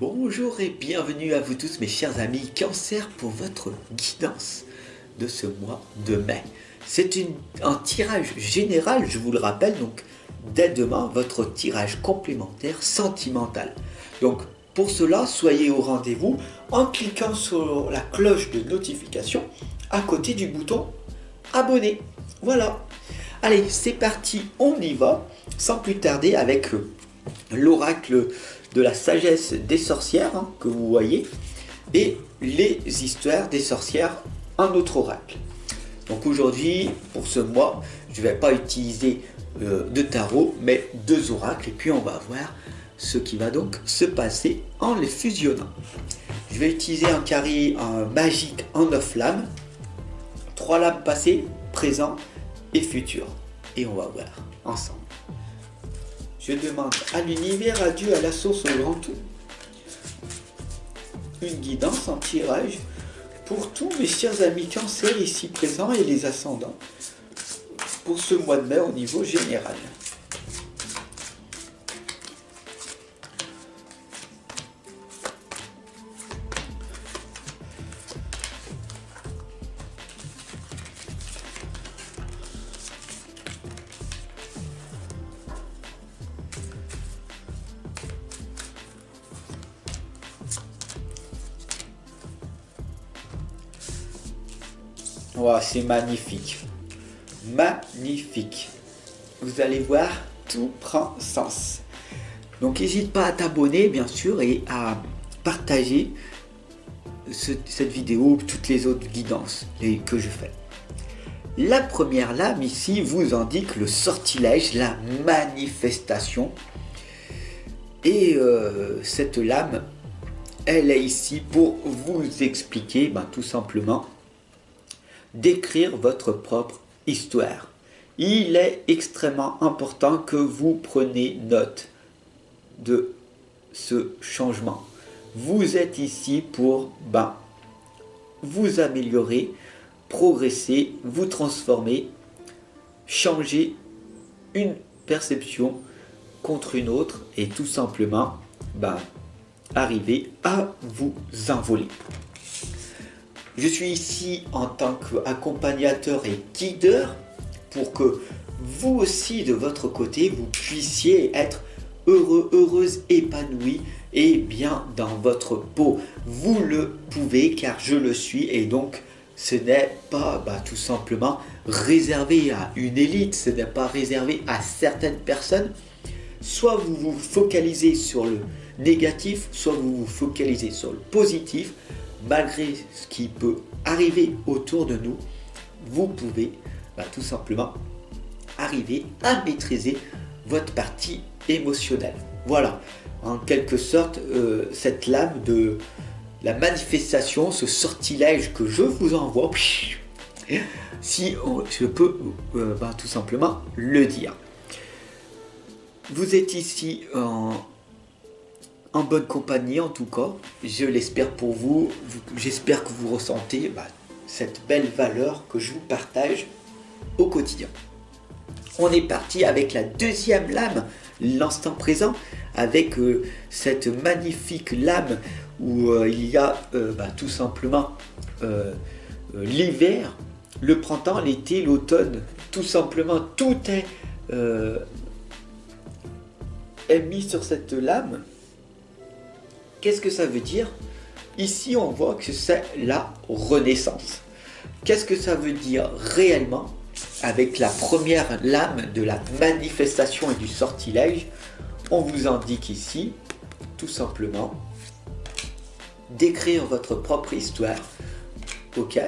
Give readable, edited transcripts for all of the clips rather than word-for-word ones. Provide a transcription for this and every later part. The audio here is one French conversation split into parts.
Bonjour et bienvenue à vous tous mes chers amis Cancer pour votre guidance de ce mois de mai. C'est un tirage général, je vous le rappelle, donc dès demain, votre tirage complémentaire sentimental. Donc pour cela, soyez au rendez-vous en cliquant sur la cloche de notification à côté du bouton abonner. Voilà. Allez, c'est parti, on y va, sans plus tarder avec l'oracle de la sagesse des sorcières, que vous voyez, et les histoires des sorcières, un autre oracle. Donc aujourd'hui, pour ce mois, je ne vais pas utiliser de tarot, mais deux oracles, et puis on va voir ce qui va donc se passer en les fusionnant. Je vais utiliser un carré magique en 9 lames, 3 lames passées, présent et futur. Et on va voir ensemble. Je demande à l'univers, à Dieu, à la source, au grand tout, une guidance en tirage pour tous mes chers amis Cancer ici présents et les ascendants pour ce mois de mai au niveau général. Wow, c'est magnifique. Magnifique. Vous allez voir, tout prend sens. Donc n'hésite pas à t'abonner bien sûr et à partager cette vidéo, toutes les autres guidances que je fais. La première lame ici vous indique le sortilège, la manifestation. Et cette lame, elle est ici pour vous expliquer tout simplement d'écrire votre propre histoire. Il est extrêmement important que vous preniez note de ce changement. Vous êtes ici pour vous améliorer, progresser, vous transformer, changer une perception contre une autre et tout simplement arriver à vous envoler. Je suis ici en tant qu'accompagnateur et guideur pour que vous aussi de votre côté vous puissiez être heureux, heureuse, épanoui et bien dans votre peau. Vous le pouvez car je le suis et donc ce n'est pas tout simplement réservé à une élite, ce n'est pas réservé à certaines personnes. Soit vous vous focalisez sur le négatif, soit vous vous focalisez sur le positif. Malgré ce qui peut arriver autour de nous, vous pouvez tout simplement arriver à maîtriser votre partie émotionnelle. Voilà, en quelque sorte, cette lame de la manifestation, ce sortilège que je vous envoie, si je peux tout simplement le dire. Vous êtes ici en bonne compagnie en tout cas, je l'espère pour vous, j'espère que vous ressentez cette belle valeur que je vous partage au quotidien. On est parti avec la deuxième lame, l'instant présent, avec cette magnifique lame où il y a tout simplement l'hiver, le printemps, l'été, l'automne, tout simplement tout est mis sur cette lame. Qu'est-ce que ça veut dire? Ici, on voit que c'est la renaissance. Qu'est-ce que ça veut dire réellement avec la première lame de la manifestation et du sortilège? On vous indique ici, tout simplement, d'écrire votre propre histoire. Ok?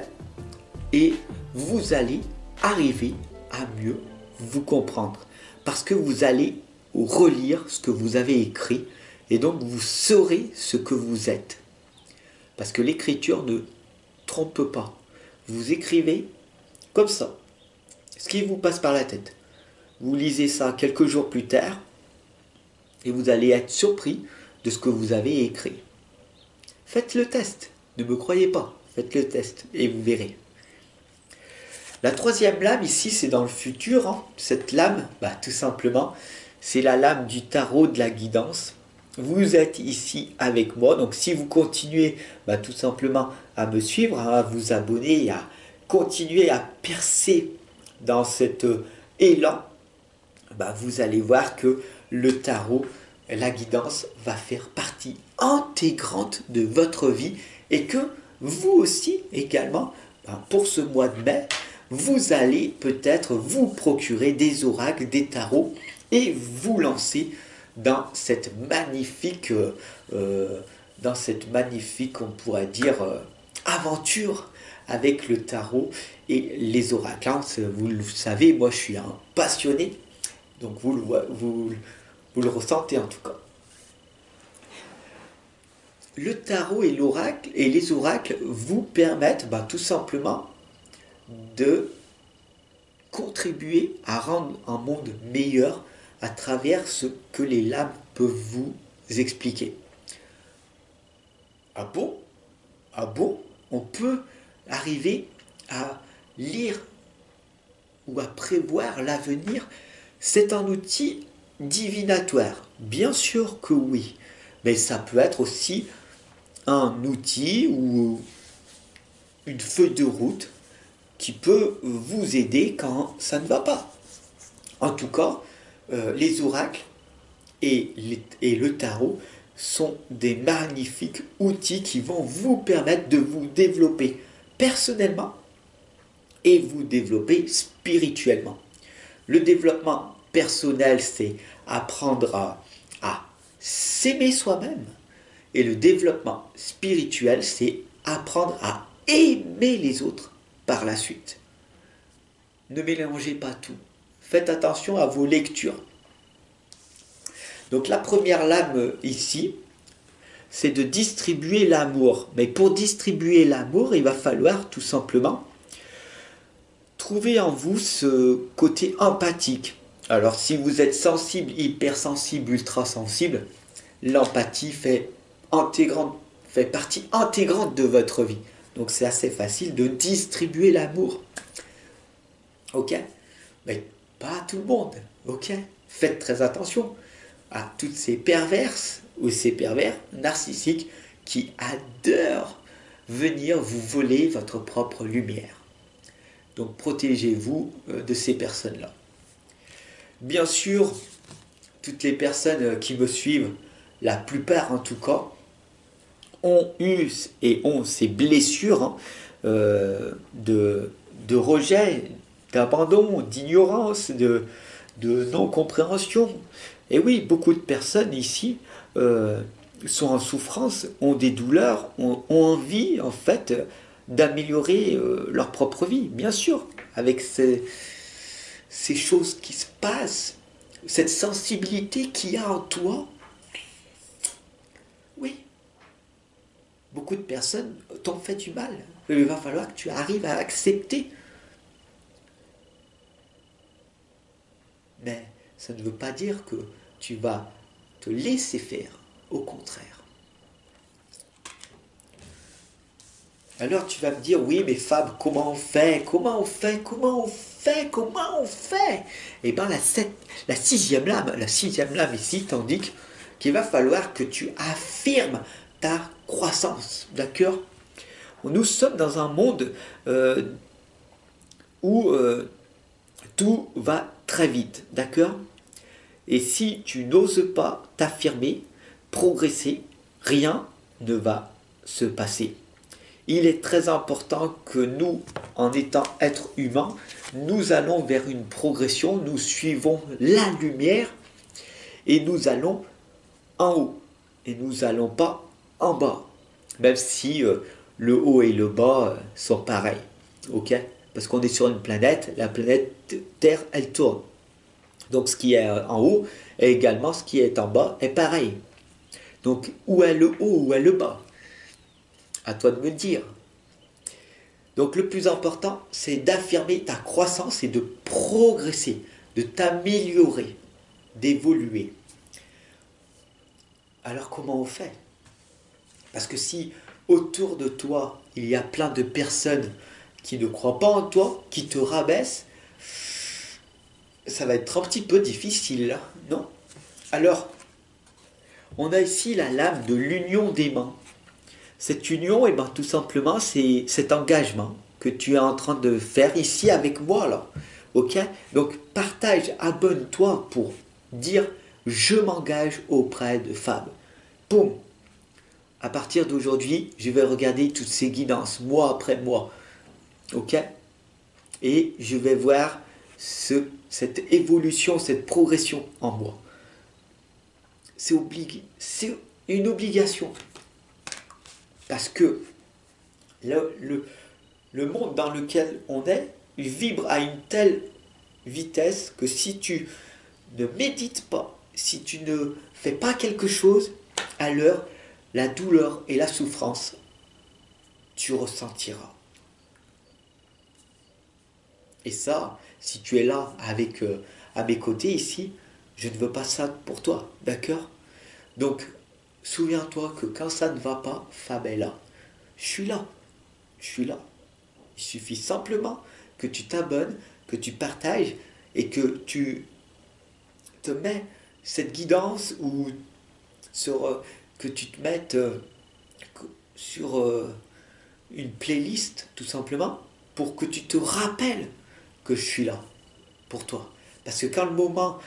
Et vous allez arriver à mieux vous comprendre. Parce que vous allez relire ce que vous avez écrit. Et donc vous saurez ce que vous êtes. Parce que l'écriture ne trompe pas. Vous écrivez comme ça. Ce qui vous passe par la tête. Vous lisez ça quelques jours plus tard. Et vous allez être surpris de ce que vous avez écrit. Faites le test. Ne me croyez pas. Faites le test et vous verrez. La troisième lame ici, c'est dans le futur. Cette lame, tout simplement, c'est la lame du tarot de la guidance. vous êtes ici avec moi. Donc si vous continuez tout simplement à me suivre, à vous abonner, à continuer à percer dans cet élan, vous allez voir que le tarot, la guidance va faire partie intégrante de votre vie et que vous aussi également, pour ce mois de mai, vous allez peut-être vous procurer des oracles, des tarots et vous lancer dans cette magnifique, on pourrait dire, aventure avec le tarot et les oracles. Vous le savez, moi je suis un passionné, donc vous le ressentez en tout cas. Le tarot et l'oracle et les oracles vous permettent tout simplement de contribuer à rendre un monde meilleur à travers ce que les lames peuvent vous expliquer. Ah bon? Ah bon? On peut arriver à lire ou à prévoir l'avenir? C'est un outil divinatoire. Bien sûr que oui. Mais ça peut être aussi un outil ou une feuille de route qui peut vous aider quand ça ne va pas. En tout cas, les oracles et le tarot sont des magnifiques outils qui vont vous permettre de vous développer personnellement et vous développer spirituellement. Le développement personnel, c'est apprendre à s'aimer soi-même. Et le développement spirituel, c'est apprendre à aimer les autres par la suite. Ne mélangez pas tout. Faites attention à vos lectures. Donc la première lame ici, c'est de distribuer l'amour. Mais pour distribuer l'amour, il va falloir tout simplement trouver en vous ce côté empathique. Alors si vous êtes sensible, hypersensible, ultra sensible, l'empathie fait partie intégrante de votre vie. Donc c'est assez facile de distribuer l'amour. Ok? Mais pas à tout le monde. Ok? Faites très attention à toutes ces perverses ou ces pervers narcissiques qui adorent venir vous voler votre propre lumière. Donc protégez-vous de ces personnes-là. Bien sûr, toutes les personnes qui me suivent, la plupart en tout cas, ont eu et ont ces blessures de rejet, d'abandon, d'ignorance, de non-compréhension. Et oui, beaucoup de personnes ici sont en souffrance, ont des douleurs, ont envie en fait d'améliorer leur propre vie, bien sûr, avec ces choses qui se passent, cette sensibilité qu'il y a en toi. Oui, beaucoup de personnes t'ont fait du mal. Il va falloir que tu arrives à accepter. Mais ça ne veut pas dire que tu vas te laisser faire. Au contraire. Alors tu vas me dire, oui, mais Fab, comment on fait? Comment on fait? Comment on fait? Comment on fait? Eh bien, la sixième lame ici t'indique qu'il va falloir que tu affirmes ta croissance. D'accord? Nous sommes dans un monde où tout va très vite. D'accord? Et si tu n'oses pas t'affirmer, progresser, rien ne va se passer. Il est très important que nous, en étant êtres humains, nous allons vers une progression, nous suivons la lumière et nous allons en haut et nous n'allons pas en bas, même si le haut et le bas sont pareils, ok? Parce qu'on est sur une planète, la planète Terre, elle tourne. Donc ce qui est en haut et également ce qui est en bas est pareil. Donc où est le haut, où est le bas? À toi de me le dire. Donc le plus important, c'est d'affirmer ta croissance et de progresser, de t'améliorer, d'évoluer. Alors comment on fait? Parce que si autour de toi, il y a plein de personnes qui ne croient pas en toi, qui te rabaissent, ça va être un petit peu difficile, non? Alors, On a ici la lame de l'union des mains. Cette union, et ben, tout simplement, c'est cet engagement que tu es en train de faire ici avec moi, là. Ok? Donc, partage, abonne-toi pour dire je m'engage auprès de Fab. Boum! À partir d'aujourd'hui, je vais regarder toutes ces guidances, mois après mois. Ok? Et je vais voir cette évolution, cette progression en moi. C'est une obligation. Parce que le monde dans lequel on est, il vibre à une telle vitesse que si tu ne médites pas, si tu ne fais pas quelque chose, alors la douleur et la souffrance, tu ressentiras. Et ça, si tu es là avec à mes côtés ici, je ne veux pas ça pour toi, d'accord? Donc, souviens-toi que quand ça ne va pas, Fab est là. Je suis là. Je suis là. Il suffit simplement que tu t'abonnes, que tu partages et que tu te mets cette guidance ou que tu te mettes sur une playlist tout simplement pour que tu te rappelles que je suis là pour toi. Parce que quand le moment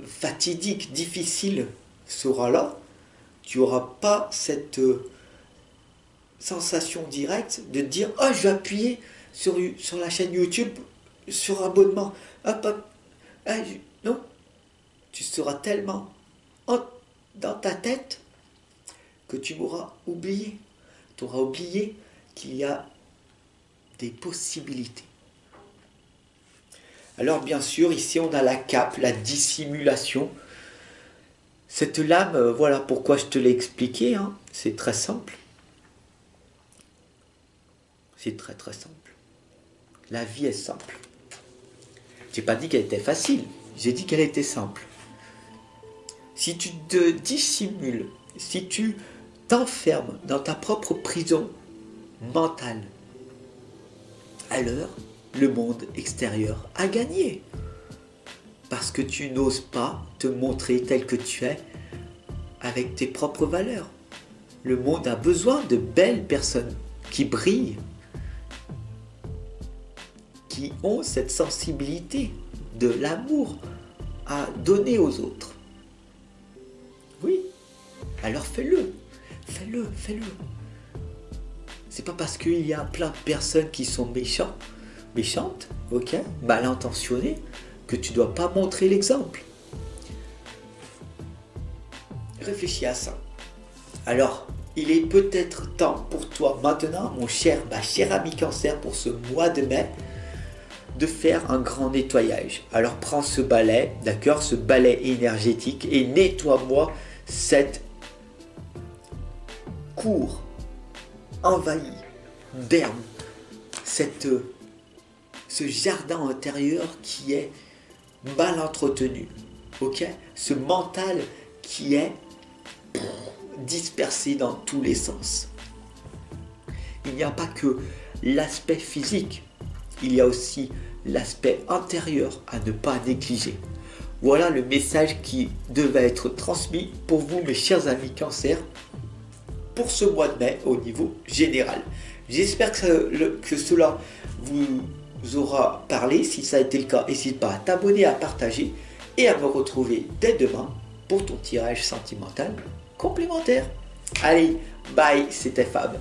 fatidique, difficile sera là, tu n'auras pas cette sensation directe de dire « Oh, je vais appuyer sur la chaîne YouTube, sur abonnement. Hop, hop. Ah, non, tu seras tellement dans ta tête que tu m'auras oublié. Tu auras oublié qu'il y a des possibilités. Alors bien sûr, ici on a la cape, la dissimulation. Cette lame, voilà pourquoi je te l'ai expliqué, hein, c'est très simple. C'est très très simple. La vie est simple. J'ai pas dit qu'elle était facile, j'ai dit qu'elle était simple. Si tu te dissimules, si tu t'enfermes dans ta propre prison mentale, alors le monde extérieur a gagné. Parce que tu n'oses pas te montrer tel que tu es avec tes propres valeurs. Le monde a besoin de belles personnes qui brillent, qui ont cette sensibilité de l'amour à donner aux autres. Oui, alors fais-le, fais-le, fais-le. C'est pas parce qu'il y a plein de personnes qui sont méchantes, ok, mal intentionnées, que tu dois pas montrer l'exemple. Réfléchis à ça. Alors, il est peut-être temps pour toi maintenant, mon cher, ma chère ami Cancer, pour ce mois de mai, de faire un grand nettoyage. Alors prends ce balai, d'accord, ce balai énergétique et nettoie-moi cette cour envahie d'herbe, ce jardin intérieur qui est mal entretenu, ok, ce mental qui est dispersé dans tous les sens. Il n'y a pas que l'aspect physique, il y a aussi l'aspect intérieur à ne pas négliger. Voilà le message qui devait être transmis pour vous, mes chers amis Cancer, pour ce mois de mai au niveau général. J'espère que cela vous aura parlé. Si ça a été le cas, n'hésite pas à t'abonner, à partager et à me retrouver dès demain pour ton tirage sentimental complémentaire. Allez, bye, c'était Fab.